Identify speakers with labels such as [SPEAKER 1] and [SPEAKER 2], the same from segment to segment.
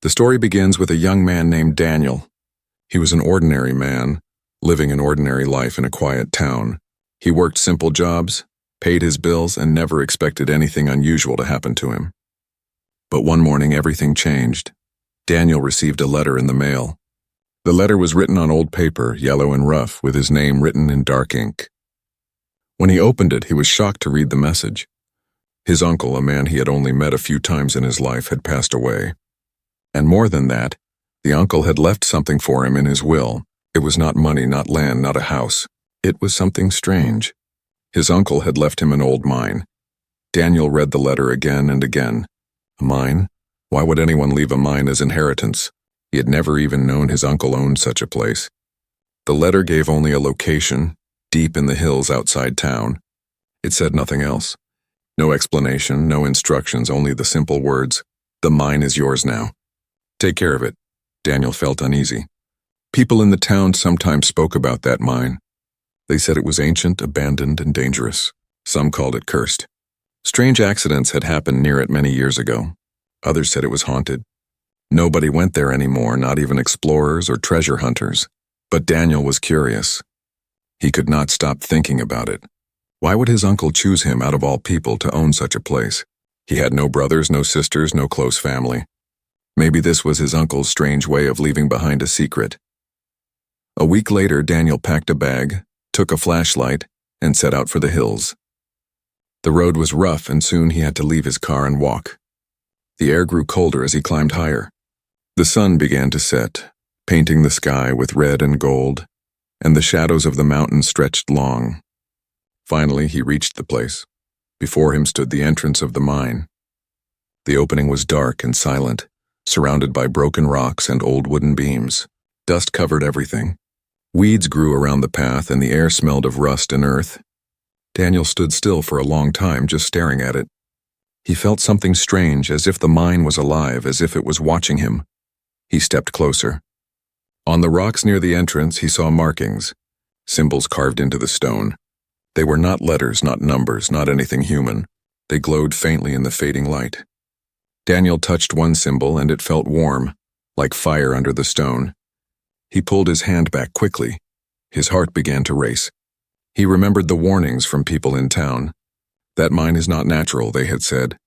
[SPEAKER 1] The story begins with a young man named Daniel. He was an ordinary man, living an ordinary life in a quiet town. He worked simple jobs, paid his bills, and never expected anything unusual to happen to him. But one morning everything changed. Daniel received a letter in the mail. The letter was written on old paper, yellow and rough, with his name written in dark ink. When he opened it, he was shocked to read the message. His uncle, a man he had only met a few times in his life, had passed away. And more than that, the uncle had left something for him in his will. It was not money, not land, not a house. It was something strange. His uncle had left him an old mine. Daniel read the letter again and again. A mine? Why would anyone leave a mine as inheritance? He had never even known his uncle owned such a place. The letter gave only a location, deep in the hills outside town. It said nothing else. No explanation, no instructions, only the simple words, "The mine is yours now. Take care of it." Daniel felt uneasy. People in the town sometimes spoke about that mine. They said it was ancient, abandoned, and dangerous. Some called it cursed. Strange accidents had happened near it many years ago. Others said it was haunted. Nobody went there anymore, not even explorers or treasure hunters. But Daniel was curious. He could not stop thinking about it. Why would his uncle choose him out of all people to own such a place? He had no brothers, no sisters, no close family. Maybe this was his uncle's strange way of leaving behind a secret. A week later, Daniel packed a bag, took a flashlight, and set out for the hills. The road was rough, and soon he had to leave his car and walk. The air grew colder as he climbed higher. The sun began to set, painting the sky with red and gold, and the shadows of the mountains stretched long. Finally, he reached the place. Before him stood the entrance of the mine. The opening was dark and silent, surrounded by broken rocks and old wooden beams. Dust covered everything. Weeds grew around the path, and the air smelled of rust and earth. Daniel stood still for a long time, just staring at it. He felt something strange, as if the mine was alive, as if it was watching him. He stepped closer. On the rocks near the entrance, he saw markings, symbols carved into the stone. They were not letters, not numbers, not anything human. They glowed faintly in the fading light. Daniel touched one symbol, and it felt warm, like fire under the stone. He pulled his hand back quickly. His heart began to race. He remembered the warnings from people in town. That mine is not natural, they had said.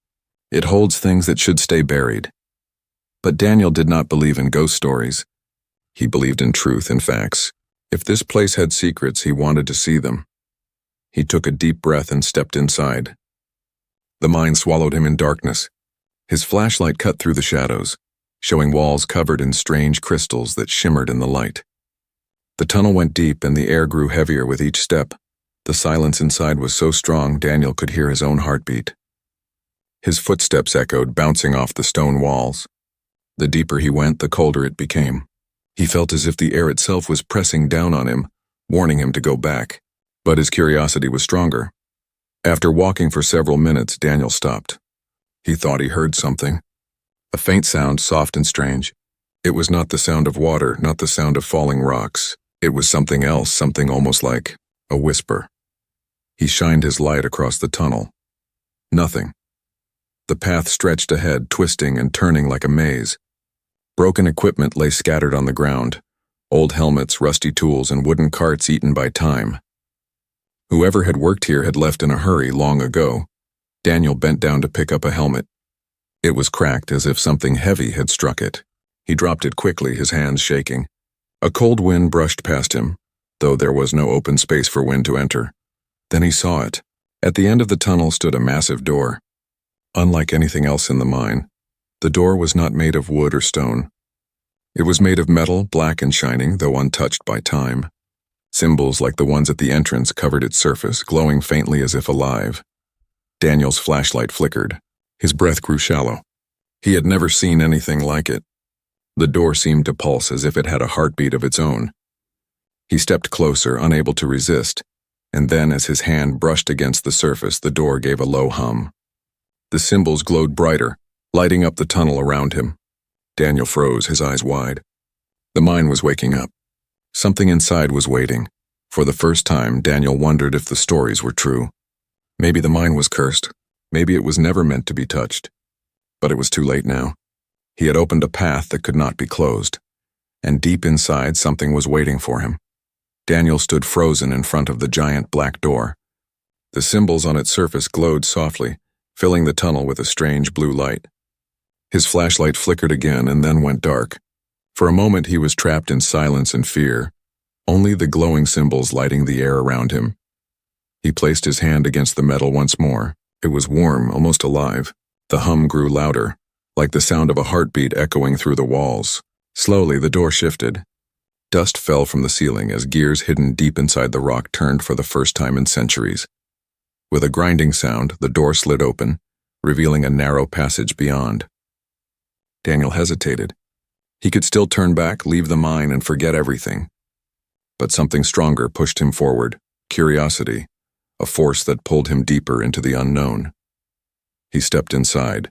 [SPEAKER 1] It holds things that should stay buried. But Daniel did not believe in ghost stories. He believed in truth and facts. If this place had secrets, he wanted to see them. He took a deep breath and stepped inside. The mine swallowed him in darkness. His flashlight cut through the shadows, showing walls covered in strange crystals that shimmered in the light. The tunnel went deep, and the air grew heavier with each step. The silence inside was so strong Daniel could hear his own heartbeat. His footsteps echoed, bouncing off the stone walls. The deeper he went, the colder it became. He felt as if the air itself was pressing down on him, warning him to go back. But his curiosity was stronger. After walking for several minutes, Daniel stopped. He thought he heard something. A faint sound, soft and strange. It was not the sound of water, not the sound of falling rocks. It was something else, something almost like a whisper. He shined his light across the tunnel. Nothing. The path stretched ahead, twisting and turning like a maze. Broken equipment lay scattered on the ground. Old helmets, rusty tools, and wooden carts eaten by time. Whoever had worked here had left in a hurry long ago. Daniel bent down to pick up a helmet. It was cracked, as if something heavy had struck it. He dropped it quickly, his hands shaking. A cold wind brushed past him, though there was no open space for wind to enter. Then he saw it. At the end of the tunnel stood a massive door. Unlike anything else in the mine, the door was not made of wood or stone. It was made of metal, black and shining, though untouched by time. Symbols like the ones at the entrance covered its surface, glowing faintly as if alive. Daniel's flashlight flickered. His breath grew shallow. He had never seen anything like it. The door seemed to pulse as if it had a heartbeat of its own. He stepped closer, unable to resist, and then as his hand brushed against the surface, the door gave a low hum. The symbols glowed brighter, lighting up the tunnel around him. Daniel froze, his eyes wide. The mine was waking up. Something inside was waiting. For the first time, Daniel wondered if the stories were true. Maybe the mine was cursed. Maybe it was never meant to be touched. But it was too late now. He had opened a path that could not be closed, and deep inside something was waiting for him. Daniel stood frozen in front of the giant black door. The symbols on its surface glowed softly, filling the tunnel with a strange blue light. His flashlight flickered again and then went dark. For a moment he was trapped in silence and fear, only the glowing symbols lighting the air around him. He placed his hand against the metal once more. It was warm, almost alive. The hum grew louder, like the sound of a heartbeat echoing through the walls. Slowly the door shifted. Dust fell from the ceiling as gears hidden deep inside the rock turned for the first time in centuries. With a grinding sound, the door slid open, revealing a narrow passage beyond. Daniel hesitated. He could still turn back, leave the mine, and forget everything. But something stronger pushed him forward, curiosity, a force that pulled him deeper into the unknown. He stepped inside.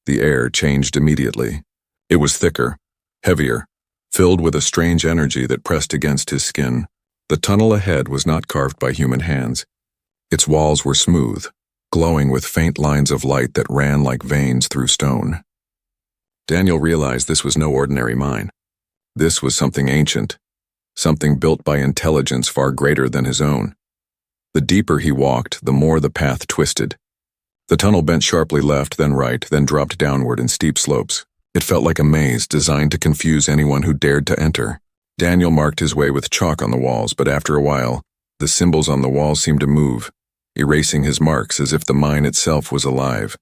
[SPEAKER 1] The air changed immediately. It was thicker, heavier, filled with a strange energy that pressed against his skin. The tunnel ahead was not carved by human hands. Its walls were smooth, glowing with faint lines of light that ran like veins through stone. Daniel realized this was no ordinary mine. This was something ancient, something built by intelligence far greater than his own. The deeper he walked, the more the path twisted. The tunnel bent sharply left, then right, then dropped downward in steep slopes. It felt like a maze designed to confuse anyone who dared to enter. Daniel marked his way with chalk on the walls, but after a while, the symbols on the walls seemed to move, erasing his marks as if the mine itself was alive.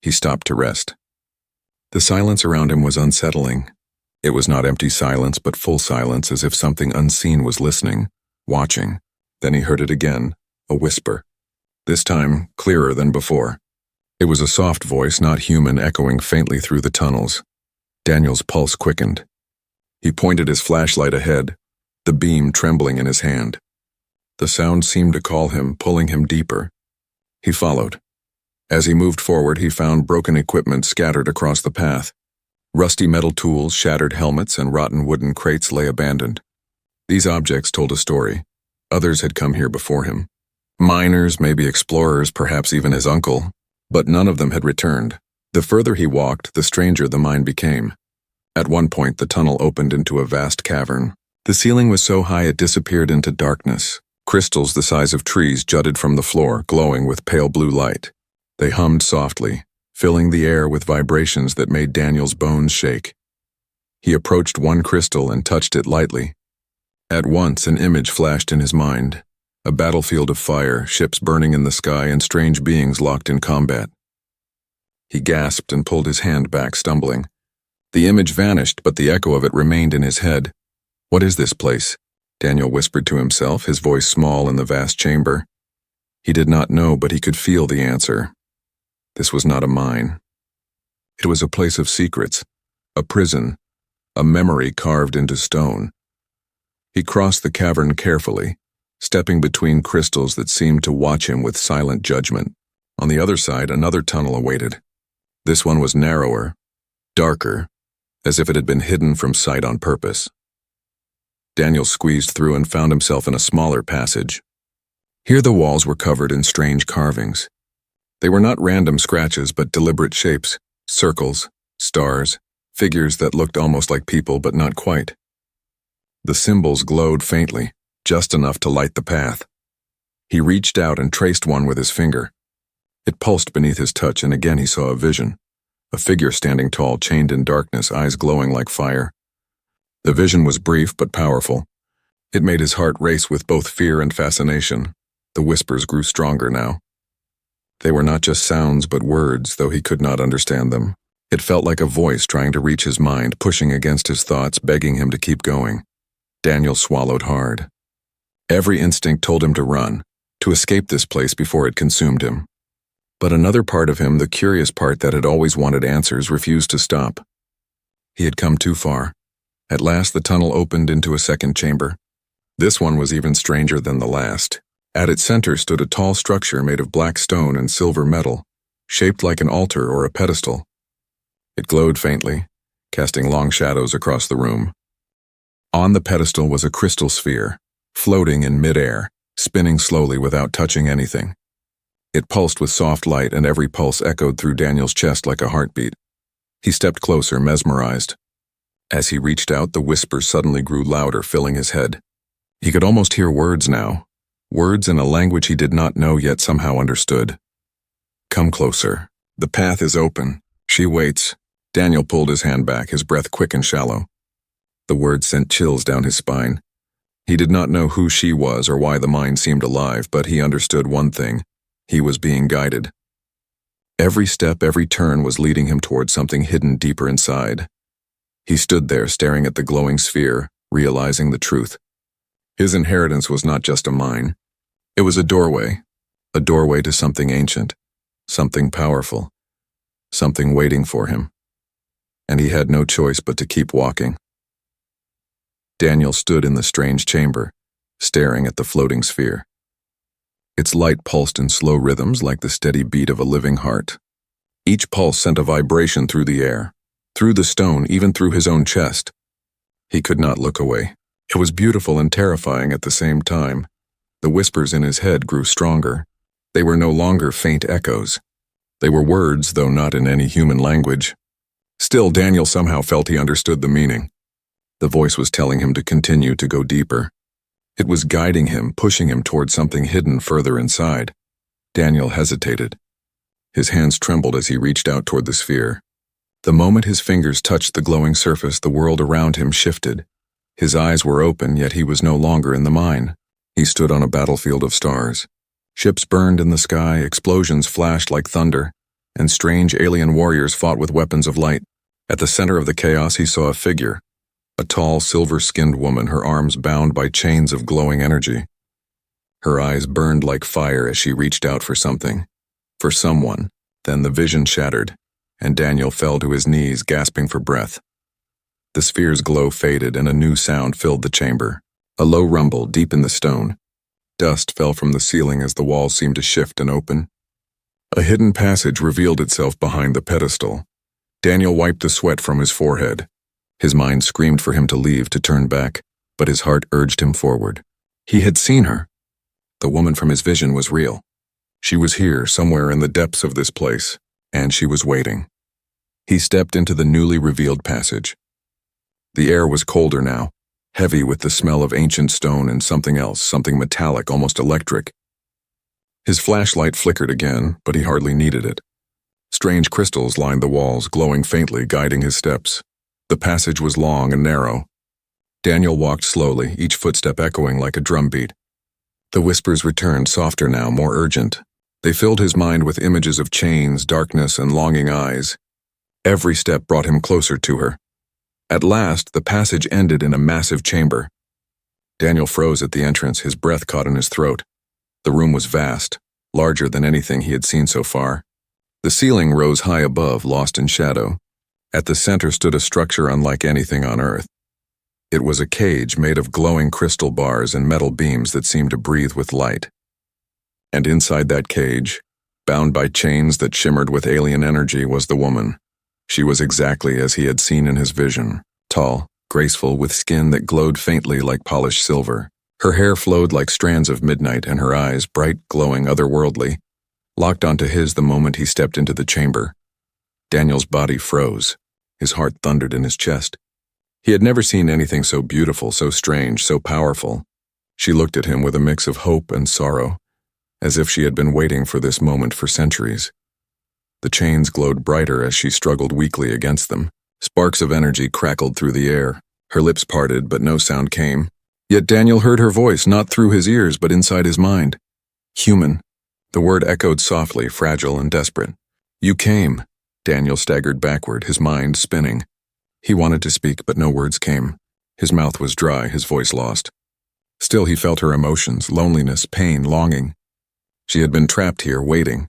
[SPEAKER 1] He stopped to rest. The silence around him was unsettling. It was not empty silence, but full silence, as if something unseen was listening, watching. Then he heard it again, a whisper. This time, clearer than before. It was a soft voice, not human, echoing faintly through the tunnels. Daniel's pulse quickened. He pointed his flashlight ahead, the beam trembling in his hand. The sound seemed to call him, pulling him deeper. He followed. As he moved forward, he found broken equipment scattered across the path. Rusty metal tools, shattered helmets, and rotten wooden crates lay abandoned. These objects told a story. Others had come here before him. Miners, maybe explorers, perhaps even his uncle. But none of them had returned. The further he walked, the stranger the mine became. At one point, the tunnel opened into a vast cavern. The ceiling was so high it disappeared into darkness. Crystals the size of trees jutted from the floor, glowing with pale blue light. They hummed softly, filling the air with vibrations that made Daniel's bones shake. He approached one crystal and touched it lightly. At once, an image flashed in his mind. A battlefield of fire, ships burning in the sky, and strange beings locked in combat. He gasped and pulled his hand back, stumbling. The image vanished, but the echo of it remained in his head. "What is this place?" Daniel whispered to himself, his voice small in the vast chamber. He did not know, but he could feel the answer. This was not a mine. It was a place of secrets, a prison, a memory carved into stone. He crossed the cavern carefully, stepping between crystals that seemed to watch him with silent judgment. On the other side, another tunnel awaited. This one was narrower, darker, as if it had been hidden from sight on purpose. Daniel squeezed through and found himself in a smaller passage. Here the walls were covered in strange carvings. They were not random scratches, but deliberate shapes, circles, stars, figures that looked almost like people but not quite. The symbols glowed faintly, just enough to light the path. He reached out and traced one with his finger. It pulsed beneath his touch, and again he saw a vision. A figure standing tall, chained in darkness, eyes glowing like fire. The vision was brief but powerful. It made his heart race with both fear and fascination. The whispers grew stronger now. They were not just sounds but words, though he could not understand them. It felt like a voice trying to reach his mind, pushing against his thoughts, begging him to keep going. Daniel swallowed hard. Every instinct told him to run, to escape this place before it consumed him. But another part of him, the curious part that had always wanted answers, refused to stop. He had come too far. At last the tunnel opened into a second chamber. This one was even stranger than the last. At its center stood a tall structure made of black stone and silver metal, shaped like an altar or a pedestal. It glowed faintly, casting long shadows across the room. On the pedestal was a crystal sphere, floating in midair, spinning slowly without touching anything. It pulsed with soft light, and every pulse echoed through Daniel's chest like a heartbeat. He stepped closer, mesmerized. As he reached out, the whispers suddenly grew louder, filling his head. He could almost hear words now, words in a language he did not know yet somehow understood. Come closer. The path is open. She waits. Daniel pulled his hand back, his breath quick and shallow. The words sent chills down his spine. He did not know who she was or why the mind seemed alive, but he understood one thing. He was being guided. Every step, every turn was leading him toward something hidden deeper inside. He stood there staring at the glowing sphere, realizing the truth. His inheritance was not just a mine. It was a doorway to something ancient, something powerful, something waiting for him. And he had no choice but to keep walking. Daniel stood in the strange chamber, staring at the floating sphere. Its light pulsed in slow rhythms like the steady beat of a living heart. Each pulse sent a vibration through the air, through the stone, even through his own chest. He could not look away. It was beautiful and terrifying at the same time. The whispers in his head grew stronger. They were no longer faint echoes. They were words, though not in any human language. Still, Daniel somehow felt he understood the meaning. The voice was telling him to continue, to go deeper. It was guiding him, pushing him toward something hidden further inside. Daniel hesitated. His hands trembled as he reached out toward the sphere. The moment his fingers touched the glowing surface, the world around him shifted. His eyes were open, yet he was no longer in the mine. He stood on a battlefield of stars. Ships burned in the sky, explosions flashed like thunder, and strange alien warriors fought with weapons of light. At the center of the chaos, he saw a figure. A tall, silver-skinned woman, her arms bound by chains of glowing energy. Her eyes burned like fire as she reached out for something, for someone. Then the vision shattered, and Daniel fell to his knees, gasping for breath. The sphere's glow faded, and a new sound filled the chamber. A low rumble deep in the stone. Dust fell from the ceiling as the walls seemed to shift and open. A hidden passage revealed itself behind the pedestal. Daniel wiped the sweat from his forehead. His mind screamed for him to leave, to turn back, but his heart urged him forward. He had seen her. The woman from his vision was real. She was here, somewhere in the depths of this place, and she was waiting. He stepped into the newly revealed passage. The air was colder now, heavy with the smell of ancient stone and something else, something metallic, almost electric. His flashlight flickered again, but he hardly needed it. Strange crystals lined the walls, glowing faintly, guiding his steps. The passage was long and narrow. Daniel walked slowly, each footstep echoing like a drumbeat. The whispers returned, softer now, more urgent. They filled his mind with images of chains, darkness, and longing eyes. Every step brought him closer to her. At last, the passage ended in a massive chamber. Daniel froze at the entrance, his breath caught in his throat. The room was vast, larger than anything he had seen so far. The ceiling rose high above, lost in shadow. At the center stood a structure unlike anything on Earth. It was a cage made of glowing crystal bars and metal beams that seemed to breathe with light. And inside that cage, bound by chains that shimmered with alien energy, was the woman. She was exactly as he had seen in his vision, tall, graceful, with skin that glowed faintly like polished silver. Her hair flowed like strands of midnight, and her eyes, bright, glowing, otherworldly, locked onto his the moment he stepped into the chamber. Daniel's body froze. His heart thundered in his chest. He had never seen anything so beautiful, so strange, so powerful. She looked at him with a mix of hope and sorrow, as if she had been waiting for this moment for centuries. The chains glowed brighter as she struggled weakly against them. Sparks of energy crackled through the air. Her lips parted, but no sound came. Yet Daniel heard her voice, not through his ears, but inside his mind. Human. The word echoed softly, fragile and desperate. You came. Daniel staggered backward, his mind spinning. He wanted to speak, but no words came. His mouth was dry, his voice lost. Still he felt her emotions, loneliness, pain, longing. She had been trapped here, waiting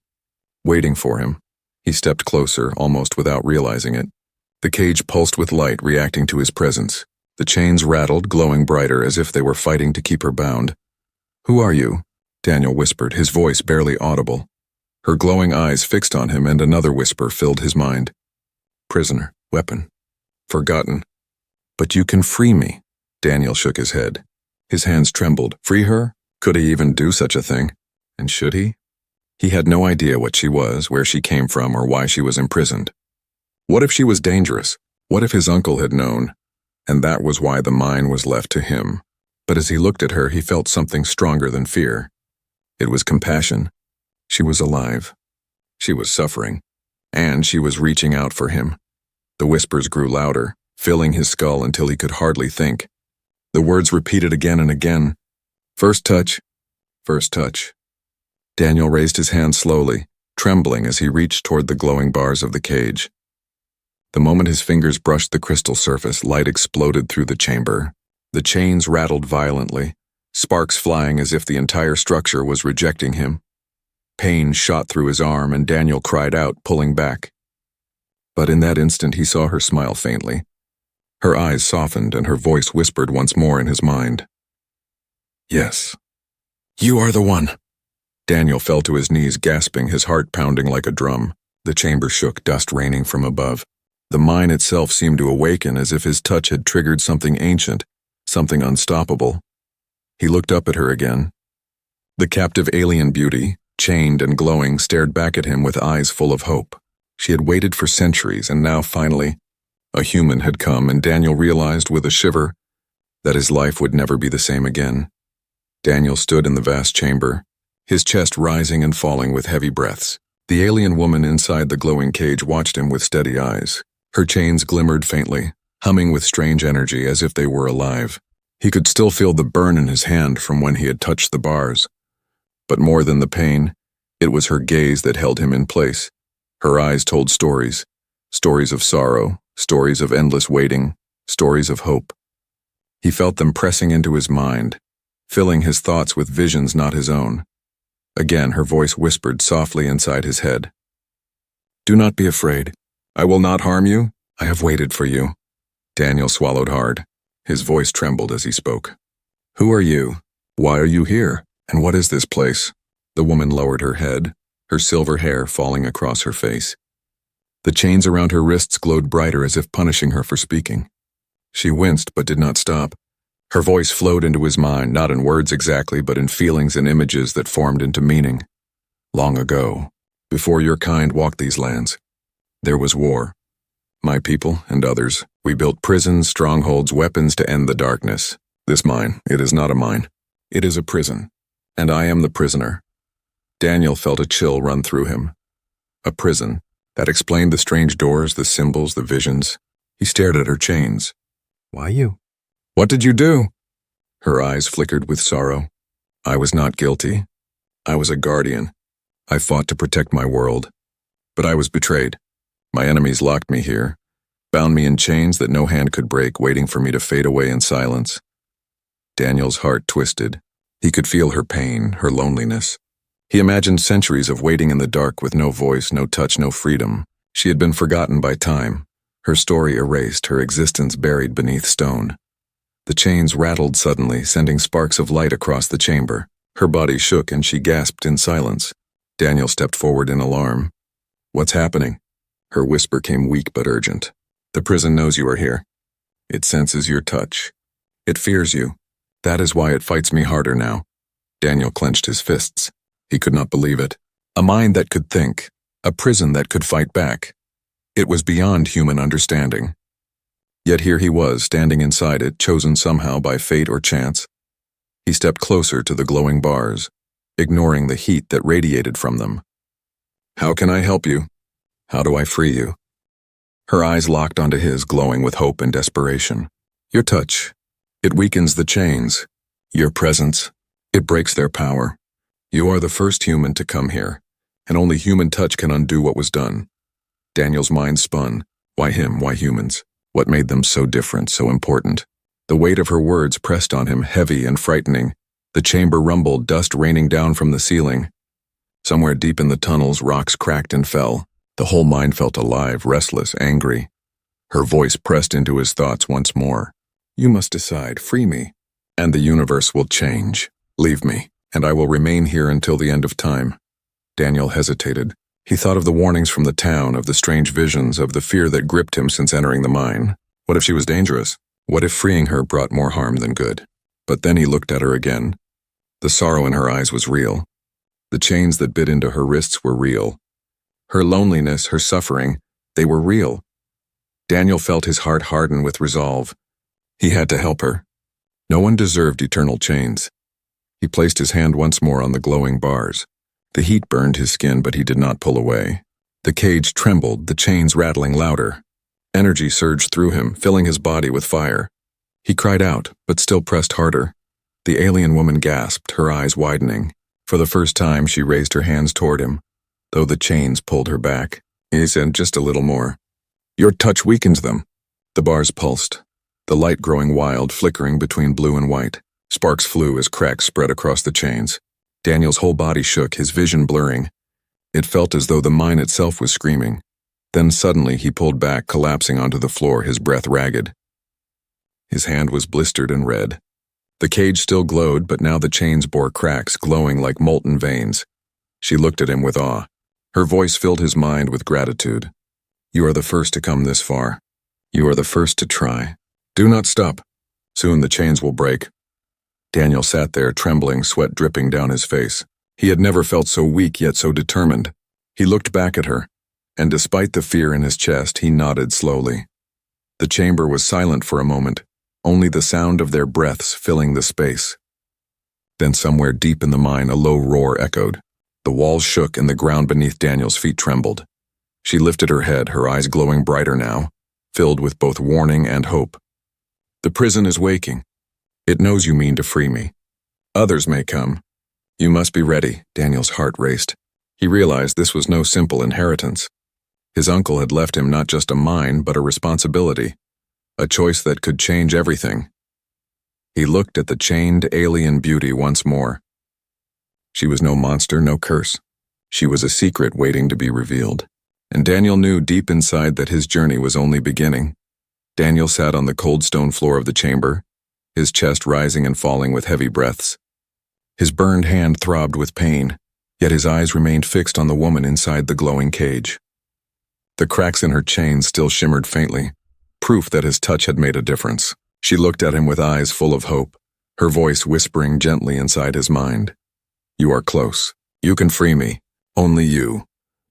[SPEAKER 1] for him. He stepped closer, almost without realizing it. The cage pulsed with light, reacting to his presence. The chains rattled, glowing brighter, as if they were fighting to keep her bound. Who are you? Daniel whispered, his voice barely audible. Her glowing eyes fixed on him, and another whisper filled his mind. Prisoner, weapon, forgotten. But you can free me. Daniel shook his head. His hands trembled. Free her? Could he even do such a thing? And should he? He had no idea what she was, where she came from, or why she was imprisoned. What if she was dangerous? What if his uncle had known? And that was why the mine was left to him. But as he looked at her, he felt something stronger than fear. It was compassion. She was alive. She was suffering. And she was reaching out for him. The whispers grew louder, filling his skull until he could hardly think. The words repeated again and again. First touch. First touch. Daniel raised his hand slowly, trembling as he reached toward the glowing bars of the cage. The moment his fingers brushed the crystal surface, light exploded through the chamber. The chains rattled violently, sparks flying as if the entire structure was rejecting him. Pain shot through his arm and Daniel cried out, pulling back. But in that instant he saw her smile faintly. Her eyes softened and her voice whispered once more in his mind. Yes. You are the one. Daniel fell to his knees, gasping, his heart pounding like a drum. The chamber shook, dust raining from above. The mine itself seemed to awaken as if his touch had triggered something ancient, something unstoppable. He looked up at her again. The captive alien beauty, chained and glowing, stared back at him with eyes full of hope. She had waited for centuries, and now finally, a human had come, and Daniel realized with a shiver that his life would never be the same again. Daniel stood in the vast chamber, his chest rising and falling with heavy breaths. The alien woman inside the glowing cage watched him with steady eyes. Her chains glimmered faintly, humming with strange energy as if they were alive. He could still feel the burn in his hand from when he had touched the bars. But more than the pain, it was her gaze that held him in place. Her eyes told stories, stories of sorrow, stories of endless waiting, stories of hope. He felt them pressing into his mind, filling his thoughts with visions not his own. Again, her voice whispered softly inside his head. Do not be afraid. I will not harm you. I have waited for you. Daniel swallowed hard. His voice trembled as he spoke. Who are you? Why are you here? And what is this place? The woman lowered her head, her silver hair falling across her face. The chains around her wrists glowed brighter as if punishing her for speaking. She winced but did not stop. Her voice flowed into his mind, not in words exactly, but in feelings and images that formed into meaning. Long ago, before your kind walked these lands, there was war. My people and others, we built prisons, strongholds, weapons to end the darkness. This mine, it is not a mine. It is a prison, and I am the prisoner. Daniel felt a chill run through him. A prison. That explained the strange doors, the symbols, the visions. He stared at her chains. Why you? What did you do? Her eyes flickered with sorrow. I was not guilty. I was a guardian. I fought to protect my world. But I was betrayed. My enemies locked me here, bound me in chains that no hand could break, waiting for me to fade away in silence. Daniel's heart twisted. He could feel her pain, her loneliness. He imagined centuries of waiting in the dark with no voice, no touch, no freedom. She had been forgotten by time, her story erased, her existence buried beneath stone. The chains rattled suddenly, sending sparks of light across the chamber. Her body shook and she gasped in silence. Daniel stepped forward in alarm. What's happening? Her whisper came weak but urgent. The prison knows you are here. It senses your touch. It fears you. That is why it fights me harder now. Daniel clenched his fists. He could not believe it. A mind that could think. A prison that could fight back. It was beyond human understanding. Yet here he was, standing inside it, chosen somehow by fate or chance. He stepped closer to the glowing bars, ignoring the heat that radiated from them. How can I help you? How do I free you? Her eyes locked onto his, glowing with hope and desperation. Your touch. It weakens the chains. Your presence. It breaks their power. You are the first human to come here, and only human touch can undo what was done. Daniel's mind spun. Why him? Why humans? What made them so different, so important? The weight of her words pressed on him, heavy and frightening. The chamber rumbled, dust raining down from the ceiling. Somewhere deep in the tunnels, rocks cracked and fell. The whole mind felt alive, restless, angry. Her voice pressed into his thoughts once more. You must decide, free me, and the universe will change. Leave me, and I will remain here until the end of time. Daniel hesitated. He thought of the warnings from the town, of the strange visions, of the fear that gripped him since entering the mine. What if she was dangerous? What if freeing her brought more harm than good? But then he looked at her again. The sorrow in her eyes was real. The chains that bit into her wrists were real. Her loneliness, her suffering, they were real. Daniel felt his heart harden with resolve. He had to help her. No one deserved eternal chains. He placed his hand once more on the glowing bars. The heat burned his skin, but he did not pull away. The cage trembled, the chains rattling louder. Energy surged through him, filling his body with fire. He cried out, but still pressed harder. The alien woman gasped, her eyes widening. For the first time, she raised her hands toward him, though the chains pulled her back. He said, "Just a little more." "Your touch weakens them." The bars pulsed, the light growing wild, flickering between blue and white. Sparks flew as cracks spread across the chains. Daniel's whole body shook, his vision blurring. It felt as though the mine itself was screaming. Then suddenly he pulled back, collapsing onto the floor, his breath ragged. His hand was blistered and red. The cage still glowed, but now the chains bore cracks, glowing like molten veins. She looked at him with awe. Her voice filled his mind with gratitude. "You are the first to come this far. You are the first to try. Do not stop. Soon the chains will break." Daniel sat there, trembling, sweat dripping down his face. He had never felt so weak yet so determined. He looked back at her, and despite the fear in his chest, he nodded slowly. The chamber was silent for a moment, only the sound of their breaths filling the space. Then somewhere deep in the mine, a low roar echoed. The walls shook and the ground beneath Daniel's feet trembled. She lifted her head, her eyes glowing brighter now, filled with both warning and hope. "The prison is waking. It knows you mean to free me. Others may come. You must be ready." Daniel's heart raced. He realized this was no simple inheritance. His uncle had left him not just a mine, but a responsibility, a choice that could change everything. He looked at the chained alien beauty once more. She was no monster, no curse. She was a secret waiting to be revealed. And Daniel knew deep inside that his journey was only beginning. Daniel sat on the cold stone floor of the chamber, his chest rising and falling with heavy breaths. His burned hand throbbed with pain, yet his eyes remained fixed on the woman inside the glowing cage. The cracks in her chains still shimmered faintly, proof that his touch had made a difference. She looked at him with eyes full of hope, her voice whispering gently inside his mind. "You are close. You can free me. Only you."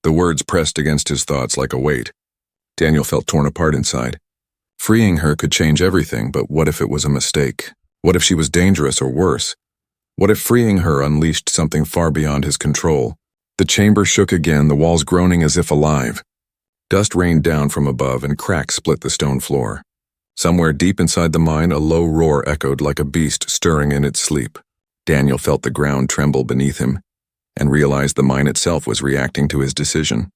[SPEAKER 1] The words pressed against his thoughts like a weight. Daniel felt torn apart inside. Freeing her could change everything, but what if it was a mistake? What if she was dangerous or worse? What if freeing her unleashed something far beyond his control? The chamber shook again, the walls groaning as if alive. Dust rained down from above and cracks split the stone floor. Somewhere deep inside the mine, a low roar echoed like a beast stirring in its sleep. Daniel felt the ground tremble beneath him and realized the mine itself was reacting to his decision.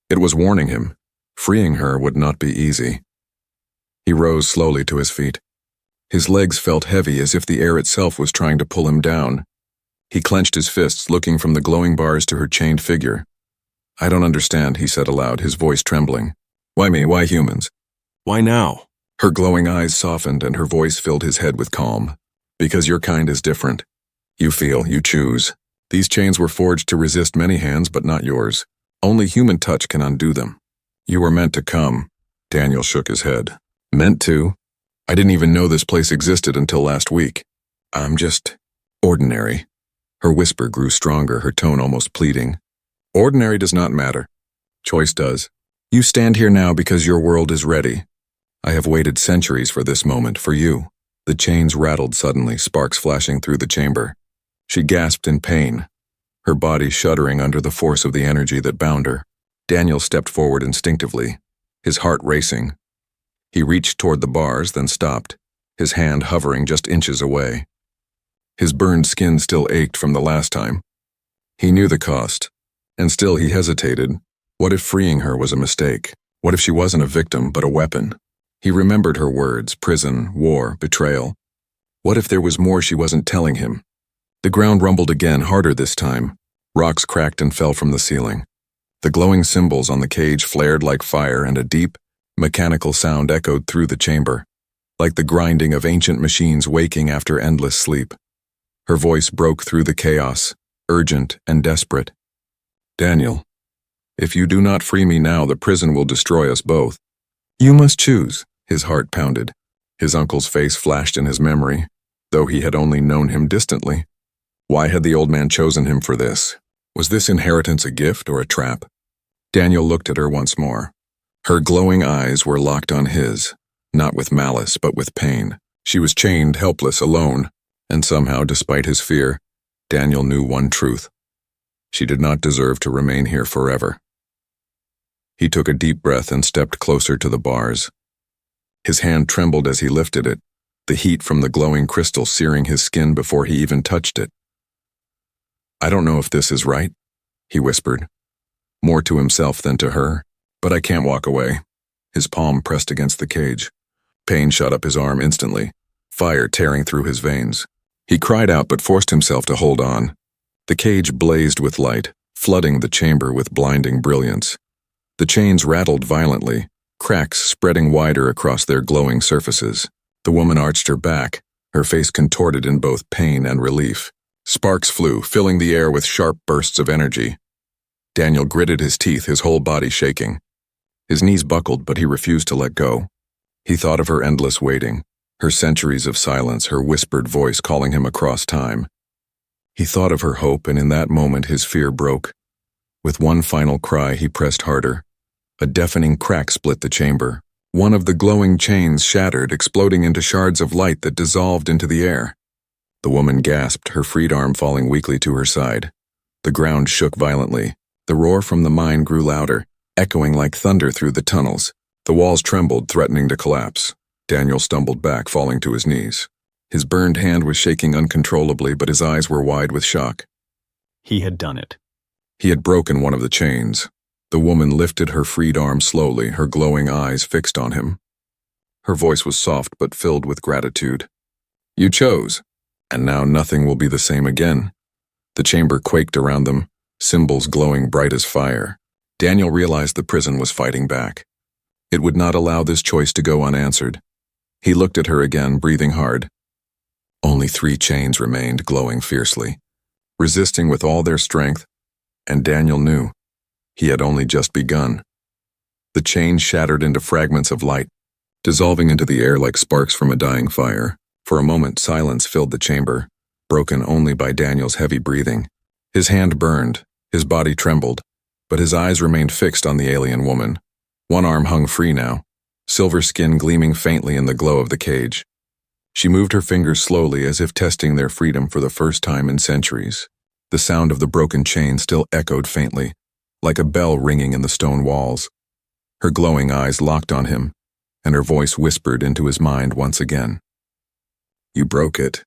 [SPEAKER 1] It was warning him. Freeing her would not be easy. He rose slowly to his feet. His legs felt heavy as if the air itself was trying to pull him down. He clenched his fists, looking from the glowing bars to her chained figure. "I don't understand," he said aloud, his voice trembling. "Why me? Why humans? Why now?" Her glowing eyes softened and her voice filled his head with calm. "Because your kind is different. You feel, you choose. These chains were forged to resist many hands, but not yours. Only human touch can undo them. You were meant to come." Daniel shook his head. "Meant to? I didn't even know this place existed until last week. I'm just ordinary." Her whisper grew stronger, her tone almost pleading. "Ordinary does not matter. Choice does. You stand here now because your world is ready. I have waited centuries for this moment, for you." The chains rattled suddenly, sparks flashing through the chamber. She gasped in pain, her body shuddering under the force of the energy that bound her. Daniel stepped forward instinctively, his heart racing. He reached toward the bars, then stopped, his hand hovering just inches away. His burned skin still ached from the last time. He knew the cost, and still he hesitated. What if freeing her was a mistake? What if she wasn't a victim, but a weapon? He remembered her words: prison, war, betrayal. What if there was more she wasn't telling him? The ground rumbled again, harder this time. Rocks cracked and fell from the ceiling. The glowing symbols on the cage flared like fire, and a deep, mechanical sound echoed through the chamber, like the grinding of ancient machines waking after endless sleep. Her voice broke through the chaos, urgent and desperate. "Daniel, if you do not free me now, the prison will destroy us both. You must choose." His heart pounded. His uncle's face flashed in his memory, though he had only known him distantly. Why had the old man chosen him for this? Was this inheritance a gift or a trap? Daniel looked at her once more. Her glowing eyes were locked on his, not with malice but with pain. She was chained, helpless, alone, and somehow, despite his fear, Daniel knew one truth. She did not deserve to remain here forever. He took a deep breath and stepped closer to the bars. His hand trembled as he lifted it, the heat from the glowing crystal searing his skin before he even touched it. "I don't know if this is right," he whispered, more to himself than to her, "but I can't walk away." His palm pressed against the cage. Pain shot up his arm instantly, fire tearing through his veins. He cried out but forced himself to hold on. The cage blazed with light, flooding the chamber with blinding brilliance. The chains rattled violently, cracks spreading wider across their glowing surfaces. The woman arched her back, her face contorted in both pain and relief. Sparks flew, filling the air with sharp bursts of energy. Daniel gritted his teeth, his whole body shaking. His knees buckled, but he refused to let go. He thought of her endless waiting, her centuries of silence, her whispered voice calling him across time. He thought of her hope, and in that moment his fear broke. With one final cry, he pressed harder. A deafening crack split the chamber. One of the glowing chains shattered, exploding into shards of light that dissolved into the air. The woman gasped, her freed arm falling weakly to her side. The ground shook violently. The roar from the mine grew louder, echoing like thunder through the tunnels. The walls trembled, threatening to collapse. Daniel stumbled back, falling to his knees. His burned hand was shaking uncontrollably, but his eyes were wide with shock.
[SPEAKER 2] He had done it.
[SPEAKER 1] He had broken one of the chains. The woman lifted her freed arm slowly, her glowing eyes fixed on him. Her voice was soft but filled with gratitude. "You chose, and now nothing will be the same again." The chamber quaked around them, symbols glowing bright as fire. Daniel realized the prison was fighting back. It would not allow this choice to go unanswered. He looked at her again, breathing hard. Only 3 chains remained, glowing fiercely, resisting with all their strength, and Daniel knew he had only just begun. The chains shattered into fragments of light, dissolving into the air like sparks from a dying fire. For a moment, silence filled the chamber, broken only by Daniel's heavy breathing. His hand burned, his body trembled, but his eyes remained fixed on the alien woman. One arm hung free now, silver skin gleaming faintly in the glow of the cage. She moved her fingers slowly as if testing their freedom for the first time in centuries. The sound of the broken chain still echoed faintly, like a bell ringing in the stone walls. Her glowing eyes locked on him, and her voice whispered into his mind once again. "You broke it.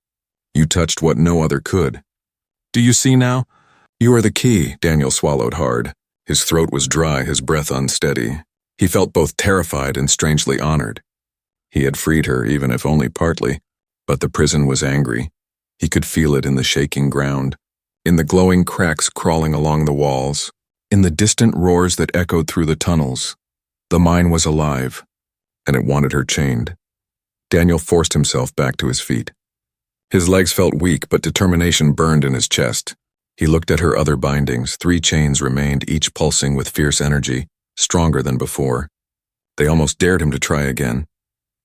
[SPEAKER 1] You touched what no other could. Do you see now? You are the key." Daniel swallowed hard. His throat was dry, his breath unsteady. He felt both terrified and strangely honored. He had freed her, even if only partly, but the prison was angry. He could feel it in the shaking ground, in the glowing cracks crawling along the walls, in the distant roars that echoed through the tunnels. The mine was alive, and it wanted her chained. Daniel forced himself back to his feet. His legs felt weak, but determination burned in his chest. He looked at her other bindings. 3 chains remained, each pulsing with fierce energy, stronger than before. They almost dared him to try again.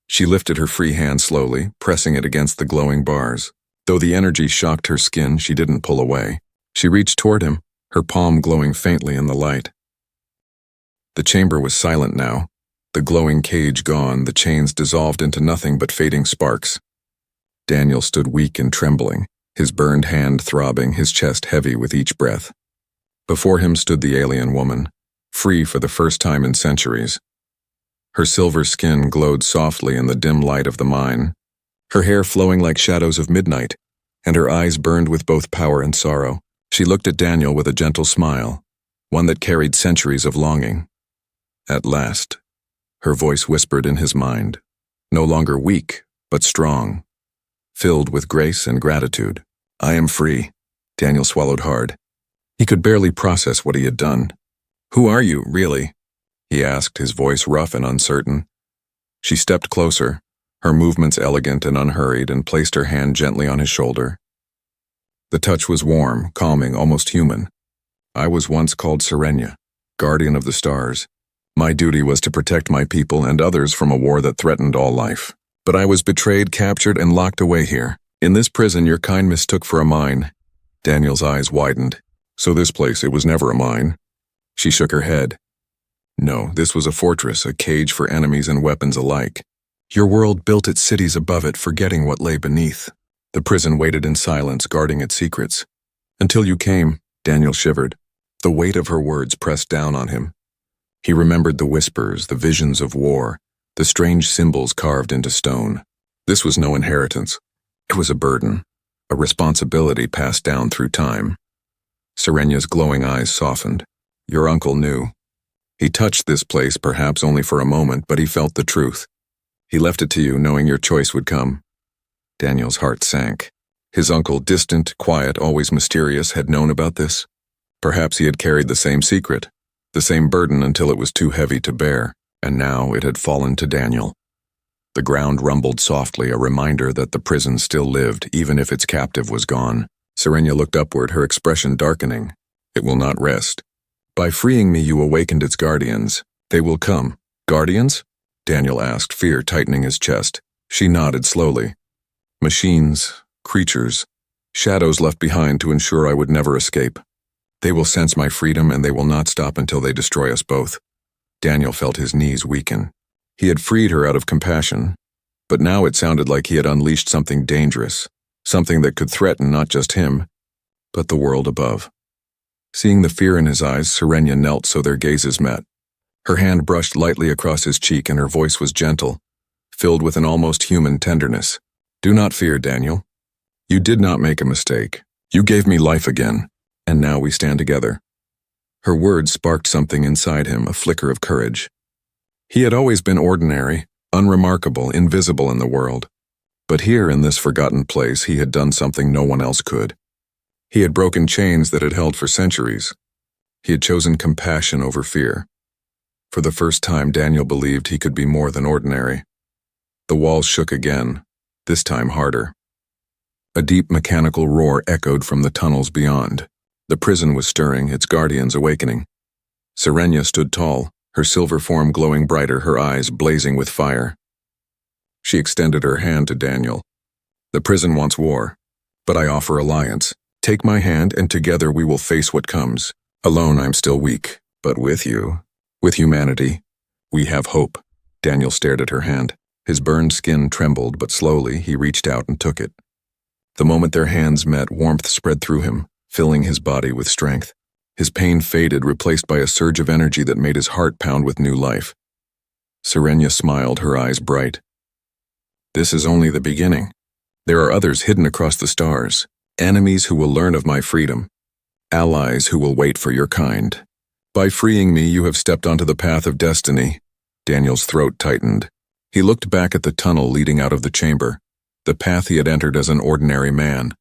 [SPEAKER 1] She lifted her free hand slowly, pressing it against the glowing bars. Though the energy shocked her skin, she didn't pull away. She reached toward him, her palm glowing faintly in the light. The chamber was silent now. The glowing cage gone, the chains dissolved into nothing but fading sparks. Daniel stood weak and trembling, his burned hand throbbing, his chest heavy with each breath. Before him stood the alien woman, free for the first time in centuries. Her silver skin glowed softly in the dim light of the mine, her hair flowing like shadows of midnight, and her eyes burned with both power and sorrow. She looked at Daniel with a gentle smile, one that carried centuries of longing. At last, her voice whispered in his mind, no longer weak, but strong, filled with grace and gratitude. "I am free." Daniel swallowed hard. He could barely process what he had done. "Who are you, really?" he asked, his voice rough and uncertain. She stepped closer, her movements elegant and unhurried, and placed her hand gently on his shoulder. The touch was warm, calming, almost human. "I was once called Serenia, guardian of the stars. My duty was to protect my people and others from a war that threatened all life. But I was betrayed, captured, and locked away here. In this prison your kind mistook for a mine." Daniel's eyes widened. "So this place, it was never a mine?" She shook her head. No, this was a fortress, a cage for enemies and weapons alike. Your world built its cities above it, forgetting what lay beneath. The prison waited in silence, guarding its secrets. Until you came, Daniel shivered. The weight of her words pressed down on him. He remembered the whispers, the visions of war, the strange symbols carved into stone. This was no inheritance. It was a burden, a responsibility passed down through time. Serenya's glowing eyes softened. Your uncle knew. He touched this place, perhaps only for a moment, but he felt the truth. He left it to you, knowing your choice would come. Daniel's heart sank. His uncle, distant, quiet, always mysterious, had known about this. Perhaps he had carried the same secret, the same burden until it was too heavy to bear, and now it had fallen to Daniel. The ground rumbled softly, a reminder that the prison still lived, even if its captive was gone. Serenya looked upward, her expression darkening. It will not rest. By freeing me, you awakened its guardians. They will come. Guardians? Daniel asked, fear tightening his chest. She nodded slowly. Machines, creatures, shadows left behind to ensure I would never escape. They will sense my freedom, and they will not stop until they destroy us both. Daniel felt his knees weaken. He had freed her out of compassion, but now it sounded like he had unleashed something dangerous, something that could threaten not just him, but the world above. Seeing the fear in his eyes, Serenya knelt so their gazes met. Her hand brushed lightly across his cheek, and her voice was gentle, filled with an almost human tenderness. Do not fear, Daniel. You did not make a mistake. You gave me life again, and now we stand together. Her words sparked something inside him, a flicker of courage. He had always been ordinary, unremarkable, invisible in the world. But here in this forgotten place, he had done something no one else could. He had broken chains that had held for centuries. He had chosen compassion over fear. For the first time, Daniel believed he could be more than ordinary. The walls shook again, this time harder. A deep mechanical roar echoed from the tunnels beyond. The prison was stirring, its guardians awakening. Serenya stood tall, her silver form glowing brighter, her eyes blazing with fire. She extended her hand to Daniel. The prison wants war, but I offer alliance. Take my hand, and together we will face what comes. Alone I'm still weak, but with you, with humanity, we have hope. Daniel stared at her hand. His burned skin trembled, but slowly he reached out and took it. The moment their hands met, warmth spread through him, filling his body with strength. His pain faded, replaced by a surge of energy that made his heart pound with new life. Serenya smiled, her eyes bright. This is only the beginning. There are others hidden across the stars, enemies who will learn of my freedom, allies who will wait for your kind. By freeing me, you have stepped onto the path of destiny. Daniel's throat tightened. He looked back at the tunnel leading out of the chamber, the path he had entered as an ordinary man.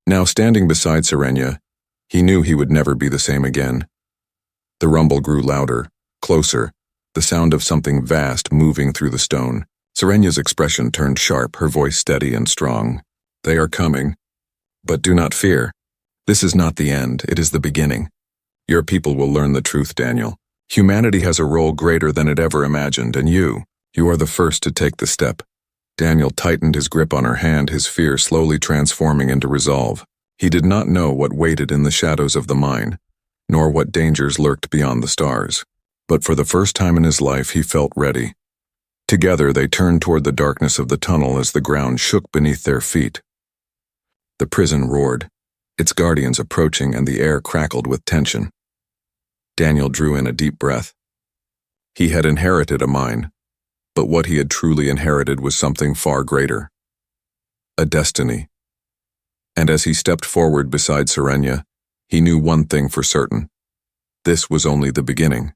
[SPEAKER 1] Now standing beside Serenya, he knew he would never be the same again. The rumble grew louder, closer, the sound of something vast moving through the stone. Serenya's expression turned sharp, her voice steady and strong. They are coming. But do not fear. This is not the end, it is the beginning. Your people will learn the truth, Daniel. Humanity has a role greater than it ever imagined, and you are the first to take the step. Daniel tightened his grip on her hand, his fear slowly transforming into resolve. He did not know what waited in the shadows of the mine, nor what dangers lurked beyond the stars. But for the first time in his life, he felt ready. Together, they turned toward the darkness of the tunnel as the ground shook beneath their feet. The prison roared, its guardians approaching, and the air crackled with tension. Daniel drew in a deep breath. He had inherited a mine, but what he had truly inherited was something far greater. A destiny. And as he stepped forward beside Serenya, he knew one thing for certain. This was only the beginning.